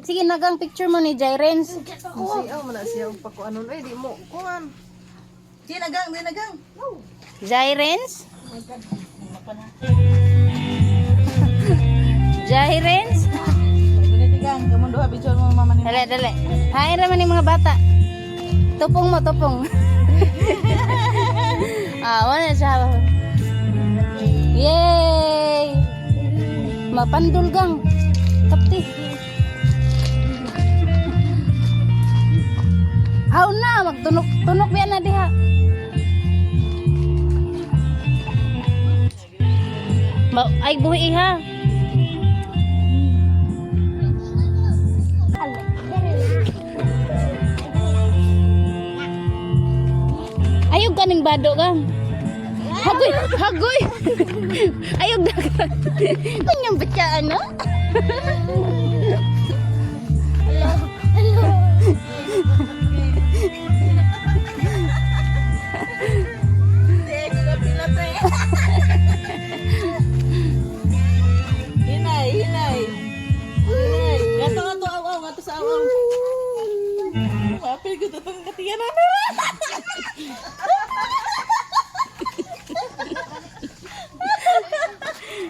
Sige, nagang picture mo ni Jairens. Siyaw, mana siyaw pa ko ano di mo. Kuan. Di nagang. Jairens? Jairens? Binitigang, gamon doha picture mo mama ni. Dali, dali. Hain naman yung mga bata. Tupong mo, tupong. Wala siya. Yay! Mapandul gang. Kapti. Haw na, magtunok biya na diha. Ay buhi ha. Ayog kaning bado gang. Hagoy, hagoy. Ayog dagan. Kanyang batyaan no? Hinay. Gato aw gato sa aw. Mapil ko to tong katiyan na.